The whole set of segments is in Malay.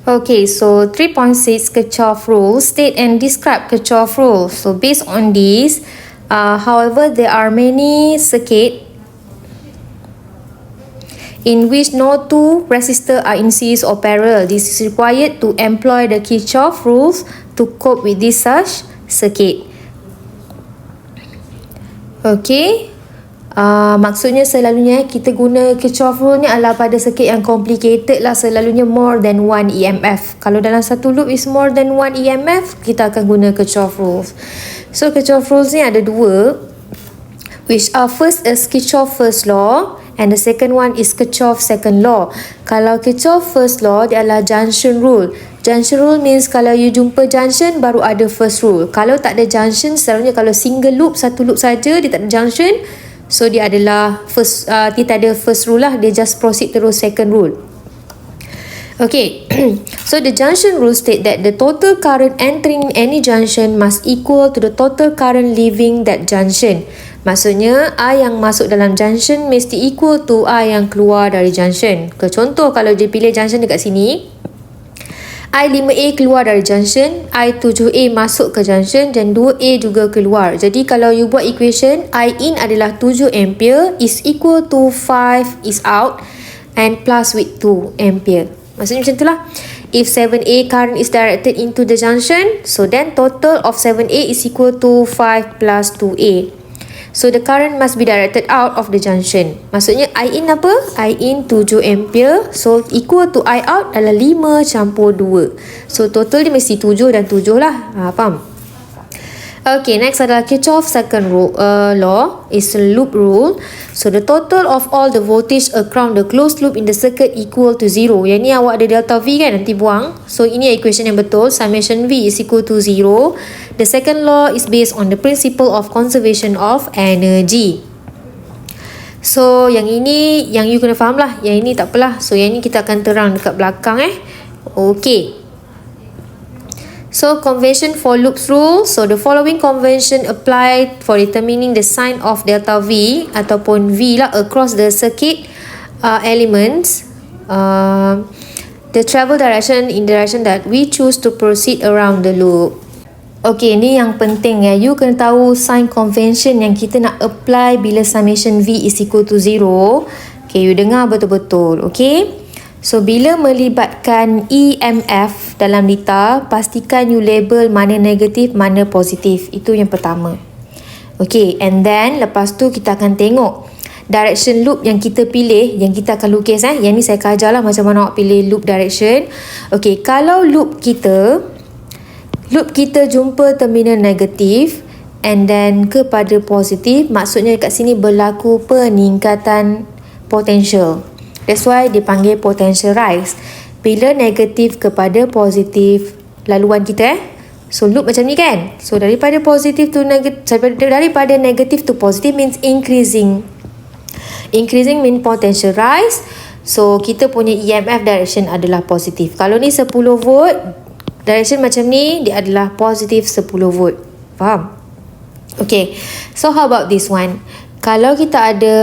Okay, so 3.6 Kirchhoff rule, state and describe Kirchhoff rule. So based on this, however, there are many circuits in which no two resistors are in series or parallel. This is required to employ the Kirchhoff rules to cope with this such circuit. Okay. Maksudnya selalunya kita guna Kirchhoff rule ni adalah pada circuit yang complicated lah, selalunya more than one EMF. Kalau dalam satu loop is more than one EMF, kita akan guna Kirchhoff rules. So Kirchhoff rules ni ada dua, which are first is Kirchhoff first law and the second one is Kirchhoff second law. Kalau Kirchhoff first law dia adalah junction rule. Junction rule means kalau you jumpa junction baru ada first rule. Kalau tak ada junction, selalunya kalau single loop, satu loop saja dia tak ada junction, so dia adalah first, dia tak ada first rule lah, dia just proceed terus second rule. Okay, so the junction rule state that the total current entering any junction must equal to the total current leaving that junction. Maksudnya I yang masuk dalam junction mesti equal to I yang keluar dari junction. Contoh kalau dia pilih junction dekat sini, I5A keluar dari junction, I7A masuk ke junction dan 2A juga keluar. Jadi kalau you buat equation, I in adalah 7 ampere is equal to 5 is out and plus with 2 ampere. Maksudnya macam itulah. If 7A current is directed into the junction, so then total of 7A is equal to 5 plus 2A. So the current must be directed out of the junction. Maksudnya I in apa? I in 7 ampere. So equal to I out adalah 5 campur 2. So total dia mesti 7 dan 7 lah. Faham? Okay, next adalah Kirchhoff second rule, law is loop rule. So the total of all the voltage around the closed loop in the circuit equal to 0. Yang ni awak ada delta V kan, nanti buang. So ini equation yang betul. Summation V is equal to 0. The second law is based on the principle of conservation of energy. So yang ini yang you kena faham lah. Yang ini tak apalah. So yang ini kita akan terang dekat belakang Okay. So convention for loops rule. So the following convention applied for determining the sign of delta V ataupun V lah across the circuit elements. The travel direction in direction that we choose to proceed around the loop. Okay, ni yang penting ya. You kena tahu sign convention yang kita nak apply bila summation V is equal to 0. Okay, you dengar betul-betul. Okay. So bila melibatkan EMF dalam data, pastikan you label mana negatif, mana positif. Itu yang pertama. Okay, and then lepas tu kita akan tengok direction loop yang kita pilih, yang kita akan lukis. Yang ni saya ajar lah macam mana awak pilih loop direction. Okay, kalau loop kita jumpa terminal negatif and then kepada positif, maksudnya kat sini berlaku peningkatan potential. That's why dipanggil potential rise. Bila negatif kepada positif laluan kita So loop macam ni kan. So daripada positif to negatif, daripada negatif to positif means increasing. Increasing mean potential rise. So kita punya EMF direction adalah positif. Kalau ni 10 volt, direction macam ni dia adalah positif 10 volt. Faham? Okay. So how about this one? Kalau kita ada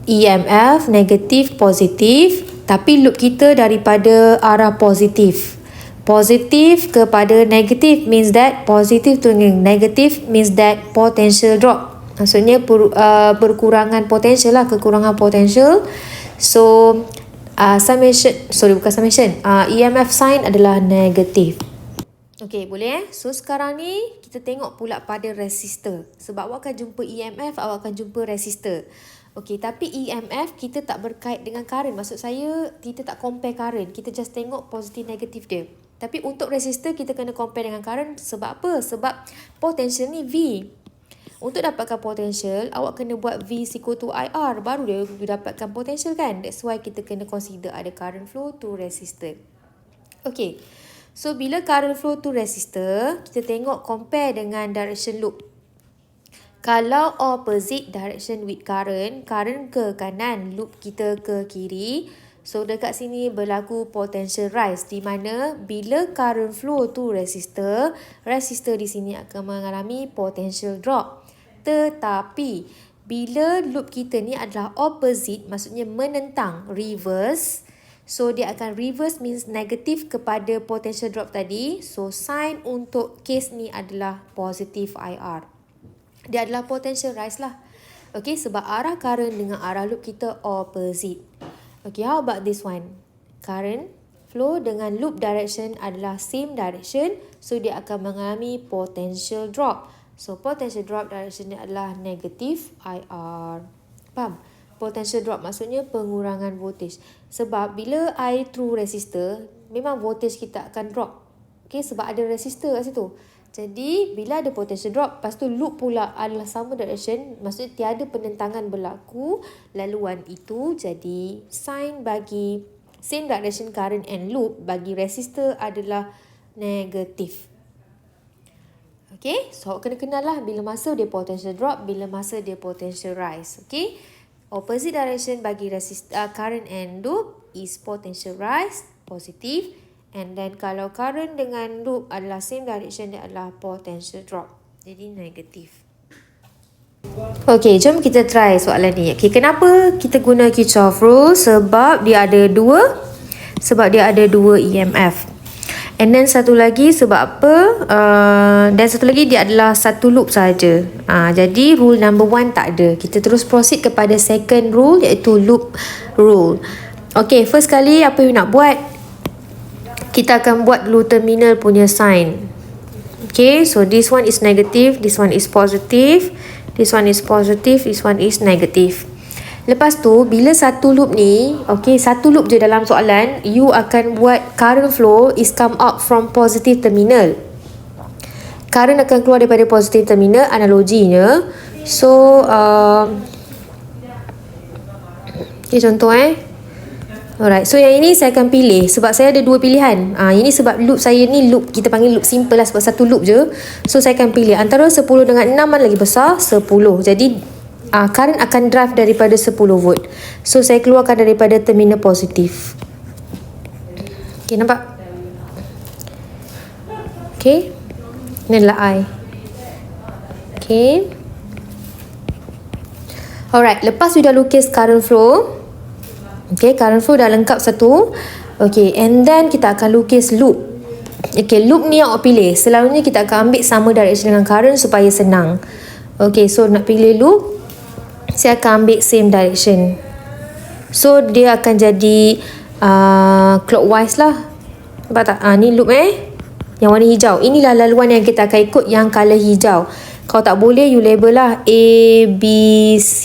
EMF negatif positif, tapi loop kita daripada arah positif. Positif kepada negatif means that positive to negative means that potential drop. Maksudnya berkurangan potential lah, kekurangan potential. So EMF sign adalah negatif. Okay, boleh So sekarang ni kita tengok pula pada resistor. Sebab awak akan jumpa EMF, awak akan jumpa resistor. Okay, tapi EMF kita tak berkait dengan current. Maksud saya, kita tak compare current. Kita just tengok positif negatif dia. Tapi untuk resistor kita kena compare dengan current. Sebab apa? Sebab potential ni V. Untuk dapatkan potential, awak kena buat V equal to IR. Baru dia dapatkan potential kan? That's why kita kena consider ada current flow to resistor. Okay. So, bila current flow to resistor, kita tengok compare dengan direction loop. Kalau opposite direction with current ke kanan, loop kita ke kiri. So dekat sini berlaku potential rise, di mana bila current flow to resistor di sini akan mengalami potential drop. Tetapi bila loop kita ni adalah opposite, maksudnya menentang, reverse. So dia akan reverse means negatif kepada potential drop tadi. So sign untuk case ni adalah positive IR. Dia adalah potential rise lah. Okay, sebab arah current dengan arah loop kita opposite. Okay, how about this one? Current flow dengan loop direction adalah same direction. So dia akan mengalami potential drop. So potential drop direction dia adalah negative IR. Faham? Potential drop maksudnya pengurangan voltage. Sebab bila I through resistor, memang voltage kita akan drop. Okay, sebab ada resistor kat situ. Jadi, bila ada potential drop, lepas tu loop pula adalah sama direction, maksudnya tiada penentangan berlaku, laluan itu jadi sign bagi same direction current and loop bagi resistor adalah negatif. Okay, so kena kenal lah bila masa dia potential drop, bila masa dia potential rise. Okay, opposite direction bagi current and loop is potential rise, positive. And then kalau current dengan loop adalah same direction, dia adalah potential drop. Jadi negatif. Okay, jom kita try soalan ni. Okay, kenapa kita guna Kirchhoff rule? Sebab dia ada dua EMF. And then satu lagi sebab apa? Dan satu lagi dia adalah satu loop saja. Jadi rule number 1 tak ada. Kita terus proceed kepada second rule iaitu loop rule. Okay, first kali apa you nak buat? Kita akan buat dulu terminal punya sign. Okay, so this one is negative, this one is positive, this one is positive, this one is negative. Lepas tu, bila satu loop ni, okay, satu loop je dalam soalan, you akan buat current flow is come out from positive terminal. Current akan keluar daripada positive terminal, analoginya. So, okay, contoh Alright, so yang ini saya akan pilih sebab saya ada dua pilihan. Ini sebab loop saya ni loop, kita panggil loop simple lah sebab satu loop je. So saya akan pilih antara 10 dengan 6 mana lagi besar? 10. Jadi current akan drive daripada 10 volt. So saya keluarkan daripada terminal positif. Okay, nampak? Okay, ini adalah I. Okay. Alright, lepas you dah lukis current flow. Okay, current flow dah lengkap satu. Okay, and then kita akan lukis loop. Okay, loop ni yang awak pilih. Selalunya kita akan ambil sama direction dengan current supaya senang. Okay, so nak pilih loop, saya akan ambil same direction. So, dia akan jadi clockwise lah. Nampak tak? Ni loop yang warna hijau. Inilah laluan yang kita akan ikut yang colour hijau. Kalau tak boleh, you label lah A, B, C,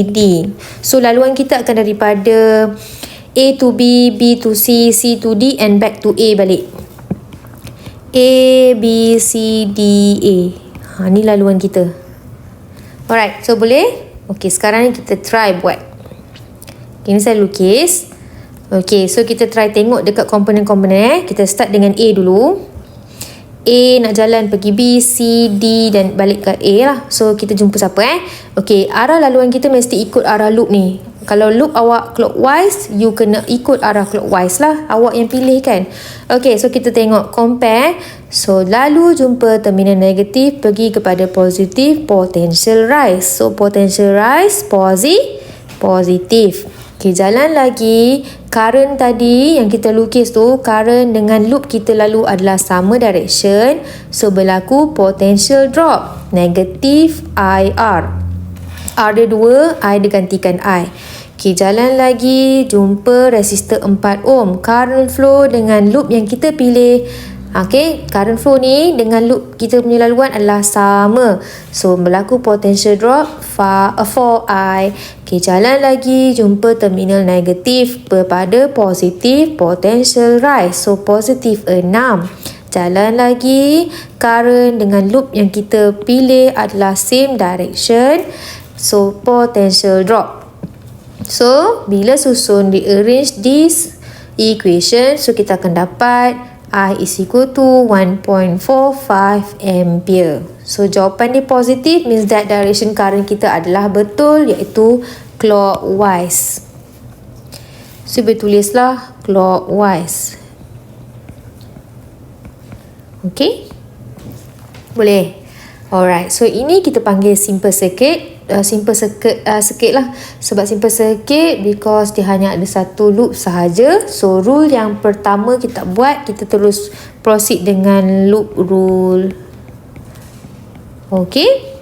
D. So, laluan kita akan daripada A to B, B to C, C to D and back to A balik. A, B, C, D, A. Ni laluan kita. Alright, so boleh? Okay, sekarang ni kita try buat. Okay, ni saya lukis. Okay, so kita try tengok dekat komponen-komponen. Kita start dengan A dulu. A nak jalan pergi B, C, D dan balik ke A lah. So kita jumpa siapa Okay, arah laluan kita mesti ikut arah loop ni. Kalau loop awak clockwise, you kena ikut arah clockwise lah. Awak yang pilih kan. Okay, so kita tengok compare. So lalu jumpa terminal negatif pergi kepada positif, potential rise. So potential rise positif. Okay, jalan lagi. Current tadi yang kita lukis tu, current dengan loop kita lalu adalah sama direction. So berlaku potential drop, negatif IR. R dia 2, I dia gantikan I. Okay, jalan lagi, jumpa resistor 4 ohm. Current flow dengan loop yang kita pilih. Okay, current flow ni dengan loop kita punya laluan adalah sama. So, berlaku potential drop 4I. Okay, jalan lagi, jumpa terminal negatif kepada positif, potential rise. So, positif 6. Jalan lagi, current dengan loop yang kita pilih adalah same direction. So, potential drop. So, bila susun rearrange this equation, so kita akan dapat I is equal to 1.45 ampere. So, jawapan dia positif means that direction current kita adalah betul iaitu clockwise. So, bertulislah clockwise. Okay? Boleh? Alright, so ini kita panggil simple circuit. simple circuit lah. Sebab simple circuit because dia hanya ada satu loop sahaja. So rule yang pertama kita buat, kita terus proceed dengan loop rule. Okay.